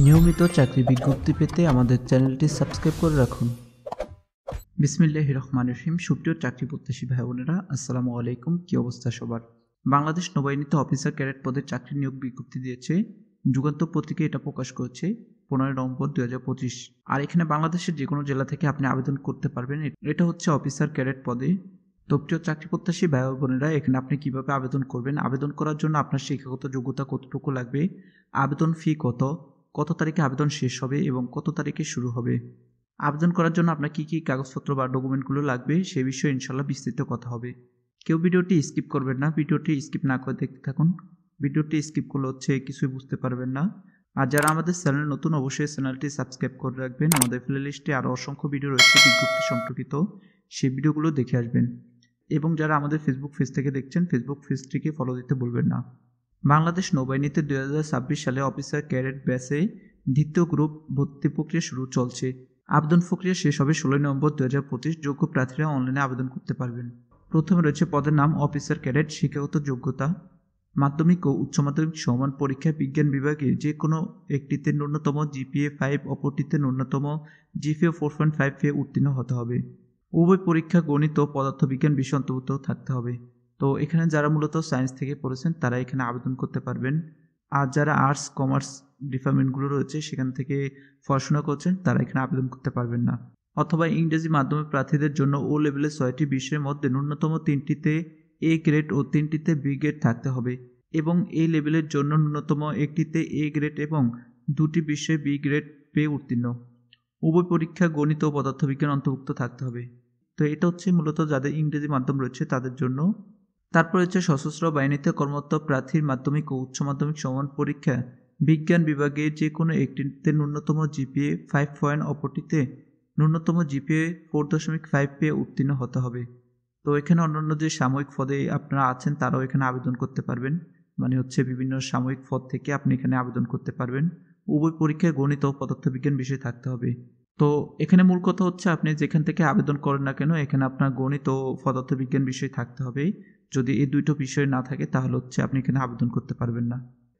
নিয়মিত চাকরি বিজ্ঞপ্তি পেতে আমাদের চ্যানেলটি সাবস্ক্রাইব করে রাখুন। বিসমিল্লাহির রহমানির রহিম। সুপ্রিয় চাকরি প্রত্যাশী ভাই বোনেরা, আসসালামু আলাইকুম। কি অবস্থা সবার? বাংলাদেশ নৌবাহিনীতে অফিসার ক্যাডেট পদে চাকরি নিয়োগ বিজ্ঞপ্তি দিয়েছে যুগান্তর পত্রিকা। এটা প্রকাশ করেছে 15 নভেম্বর 2025। আর এখানে বাংলাদেশের যে কোনো জেলা থেকে আপনি আবেদন করতে পারবেন। এটা হচ্ছে অফিসার ক্যাডেট পদে। তো প্রিয় চাকরি প্রত্যাশী ভাই বোনেরা, এখানে আপনি কিভাবে আবেদন করবেন, আবেদন করার জন্য আপনার শিক্ষাগত যোগ্যতা কতটুকু লাগবে, আবেদন ফি কত তারিখে আবেদন শেষ হবে এবং কত তারিখে শুরু হবে, আবেদন করার জন্য আপনার কী কী কাগজপত্র বা ডকুমেন্টগুলো লাগবে সে বিষয়ে ইনশাল্লাহ বিস্তারিত কথা হবে। কেউ ভিডিওটি স্কিপ করবেন না, ভিডিওটি স্কিপ না করে দেখতে থাকুন। ভিডিওটি স্কিপ করলে কিছুই বুঝতে পারবেন না। আর যারা আমাদের চ্যানেল নতুন, অবশ্যই চ্যানেলটি সাবস্ক্রাইব করে রাখবেন। আমাদের প্লেলিস্টে আরও অসংখ্য ভিডিও রয়েছে বিজ্ঞপ্তি সম্পর্কিত, সেই ভিডিওগুলো দেখে আসবেন। এবং যারা আমাদের ফেসবুক পেজ থেকে দেখছেন, ফেসবুক পেজটিকে ফলো দিতে ভুলবেন না। বাংলাদেশ নৌবাহিনীতে 2026 সালে অফিসার ক্যাডেট ব্যাচে দ্বিতীয় গ্রুপ ভর্তি প্রক্রিয়া শুরু চলছে। আবেদন প্রক্রিয়া শেষ হবে 16 নভেম্বর 2025। যোগ্য প্রার্থীরা অনলাইনে আবেদন করতে পারবেন। প্রথমে রয়েছে পদের নাম অফিসার ক্যাডেট। শিক্ষাগত যোগ্যতা মাধ্যমিক ও উচ্চ মাধ্যমিক সমান পরীক্ষায় বিজ্ঞান বিভাগে যে কোনো একটিতে ন্যূনতম জিপিএ 5, অপরটিতে ন্যূনতম জিপিএ 4.5 পেয়ে উত্তীর্ণ হতে হবে। উভয় পরীক্ষা গণিত ও পদার্থবিজ্ঞান বিষয় অন্তর্ভুক্ত থাকতে হবে। তো এখানে যারা মূলত সায়েন্স থেকে পড়েছেন তারা এখানে আবেদন করতে পারবেন। আর যারা আর্টস কমার্স ডিপার্টমেন্টগুলো রয়েছে সেখান থেকে পড়াশোনা করছেন তারা এখানে আবেদন করতে পারবেন না। অথবা ইংরেজি মাধ্যমের প্রার্থীদের জন্য ও লেভেলের 6টি বিষয়ের মধ্যে ন্যূনতম 3টিতে এ গ্রেড ও 3টিতে বি গ্রেড থাকতে হবে এবং এই লেভেলের জন্য ন্যূনতম একটিতে এ গ্রেড এবং 2টি বিষয়ে বি গ্রেড পেয়ে উত্তীর্ণ। উভয় পরীক্ষা গণিত ও পদার্থবিজ্ঞান অন্তর্ভুক্ত থাকতে হবে। তো এটা হচ্ছে মূলত যাদের ইংরেজি মাধ্যম রয়েছে তাদের জন্য। তারপর হচ্ছে সশস্ত্র বাহিনীতে কর্মরত প্রার্থীর মাধ্যমিক ও উচ্চ মাধ্যমিক সমান পরীক্ষা বিজ্ঞান বিভাগে যে কোনো একটিতে ন্যূনতম জিপিএ 5 অপরটিতে ন্যূনতম জিপিএ 4.5 পেয়ে উত্তীর্ণ হতে হবে। তো এখানে অন্যান্য যে সাময়িক পদে আপনারা আছেন তারাও এখানে আবেদন করতে পারবেন। মানে হচ্ছে বিভিন্ন সাময়িক পদ থেকে আপনি এখানে আবেদন করতে পারবেন। উভয় পরীক্ষায় গণিত ও পদার্থবিজ্ঞান বিষয় থাকতে হবে। তো এখানে মূল কথা হচ্ছে আপনি যেখান থেকে আবেদন করেন না কেন, এখানে আপনার গণিত ও পদার্থবিজ্ঞান বিষয় থাকতে হবে। যদি এই দুটো বিষয় না থাকে তাহলে আপনি এখানে আবেদন করতে পারবেন না।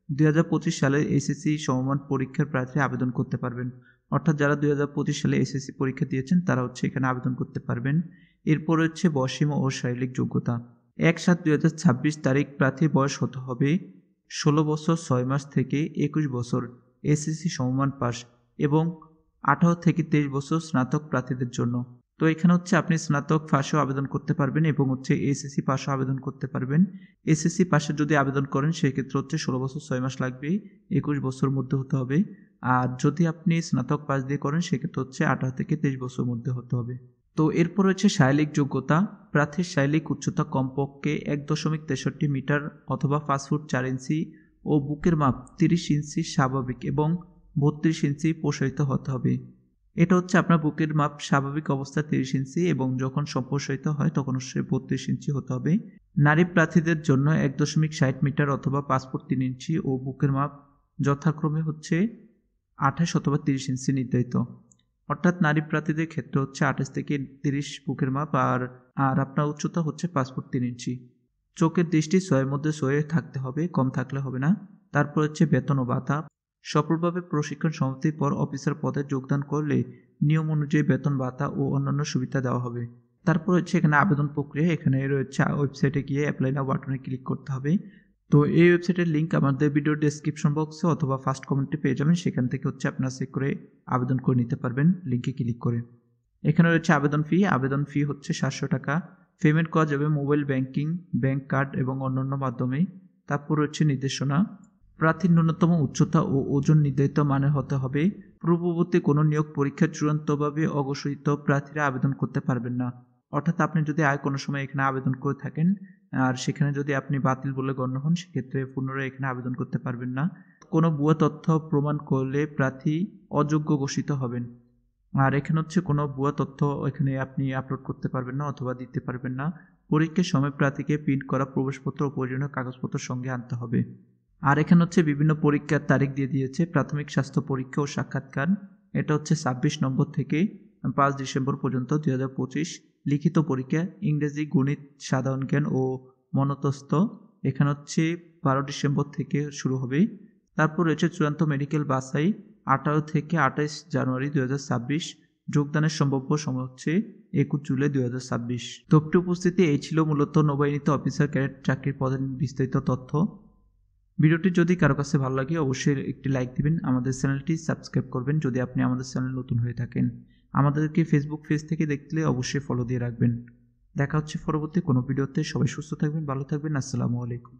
2025 সালে এসএসসি সমমান পরীক্ষার প্রার্থী আবেদন করতে পারবেন। অর্থাৎ যারা 2025 সালে এসএসসি পরীক্ষা দিয়েছেন তারা এখানে আবেদন করতে পারবেন। এরপর হচ্ছে বয়সীমা ও শারীরিক যোগ্যতা। 1/7/2026 তারিখ প্রার্থীর বয়স হতে হবে 16 বছর 6 মাস থেকে 21 বছর, এসএসসি সমমান পাস, এবং 18 থেকে 23 বছর স্নাতক প্রার্থীদের জন্য। তো এখানে আপনি স্নাতক পাশেও আবেদন করতে পারবেন এবং এসএসসি পাশেও আবেদন করতে পারবেন। এসএসসি পাশে যদি আবেদন করেন সেক্ষেত্রে 16 বছর 6 মাস লাগবে, 21 বছরের মধ্যে হতে হবে। আর যদি আপনি স্নাতক পাশ দিয়ে করেন সেক্ষেত্রে 18 থেকে 23 বছরের মধ্যে হতে হবে। তো এরপর শারীরিক যোগ্যতা। প্রার্থীর শারীরিক উচ্চতা কমপক্ষে 1.63 মিটার অথবা 5 ফুট 4 ইঞ্চি ও বুকের মাপ 30 ইঞ্চি স্বাভাবিক এবং 32 ইঞ্চি প্রসারিত হতে হবে। এটা আপনার বুকের মাপ স্বাভাবিক অবস্থায় 30 ইঞ্চি এবং যখন সম্প্রসারিত হয় তখন 32 ইঞ্চি হতে হবে। নারী প্রার্থীদের জন্য 1.60 মিটার অথবা 5 ফুট 3 ইঞ্চি ও বুকের মাপ যথাক্রমে 28 অথবা 30 ইঞ্চি নির্ধারিত। অর্থাৎ নারী প্রার্থীদের ক্ষেত্রে 28 থেকে 30 বুকের মাপ আর আপনার উচ্চতা 5 ফুট 3 ইঞ্চি। চোখের দৃষ্টি 6 মধ্যে 6 থাকতে হবে, কম থাকলে হবে না। তারপর বেতন ও ভাতা। সফলভাবে প্রশিক্ষণ সমাপ্তির পর অফিসার পদে যোগদান করলে নিয়ম অনুযায়ী বেতন ভাতা ও অন্যান্য সুবিধা দেওয়া হবে। তারপর এখানে আবেদন প্রক্রিয়া। এখানে রয়েছে ওয়েবসাইটে গিয়ে অ্যাপ্লাই নাও বাটনে ক্লিক করতে হবে। তো এই ওয়েবসাইটের লিঙ্ক আমাদের ভিডিও ডেসক্রিপশন বক্সে অথবা ফার্স্ট কমেন্টে পেয়ে যাবেন। সেখান থেকে আপনারা চেক করে আবেদন করে নিতে পারবেন লিঙ্কে ক্লিক করে। এখানে রয়েছে আবেদন ফি। আবেদন ফি 700 টাকা। পেমেন্ট করা যাবে মোবাইল ব্যাংকিং, ব্যাংক কার্ড এবং অন্যান্য মাধ্যমে। তারপর নির্দেশনা। প্রার্থীর ন্যূনতম উচ্চতা ও ওজন নির্ধারিত মানের হতে হবে। পূর্ববর্তী কোনো নিয়োগ পরীক্ষা চূড়ান্তভাবে অঘোষিত প্রার্থীরা আবেদন করতে পারবেন না। অর্থাৎ আপনি যদি কোনো সময় এখানে আবেদন করে থাকেন আর সেখানে যদি আপনি বাতিল বলে গণ্য হন সেক্ষেত্রে পুনরায় এখানে আবেদন করতে পারবেন না। কোনো ভুয়া তথ্য প্রমাণ করলে প্রার্থী অযোগ্য ঘোষিত হবেন। আর এখানে কোনো ভুয়া তথ্য এখানে আপনি আপলোড করতে পারবেন না অথবা দিতে পারবেন না। পরীক্ষার সময় প্রার্থীকে প্রিন্ট করা প্রবেশপত্র ও প্রয়োজনীয় কাগজপত্র সঙ্গে আনতে হবে। আর এখানে বিভিন্ন পরীক্ষার তারিখ দিয়ে দিয়েছে। প্রাথমিক স্বাস্থ্য পরীক্ষা ও সাক্ষাৎকার, এটা 26 নম্বর থেকে 5 ডিসেম্বর পর্যন্ত 2025। লিখিত পরীক্ষা ইংরেজি, গণিত, সাধারণ জ্ঞান ও মনস্তত্ত্ব, এখানে 12 ডিসেম্বর থেকে শুরু হবে। তারপর চূড়ান্ত মেডিকেল বাছাই, 18 থেকে 28 জানুয়ারি 2026। যোগদানের সম্ভাব্য সময় হচ্ছে 21 জুলাই 2026। তো প্রিয় উপস্থিতি, এই ছিল মূলত নৌবাহিনীতে অফিসার ক্যাডেট চাকরির পদের বিস্তারিত তথ্য। ভিডিওটি যদি কারো কাছে ভালো লাগে অবশ্যই একটি লাইক দিবেন, আমাদের চ্যানেলটি সাবস্ক্রাইব করবেন যদি আপনি আমাদের চ্যানেল নতুন হয়ে থাকেন। আমাদেরকে ফেসবুক পেজ থেকে দেখলে অবশ্যই ফলো দিয়ে রাখবেন। দেখা হচ্ছে পরবর্তী কোনো ভিডিওতে। সবাই সুস্থ থাকবেন, ভালো থাকবেন। আসসালামু আলাইকুম।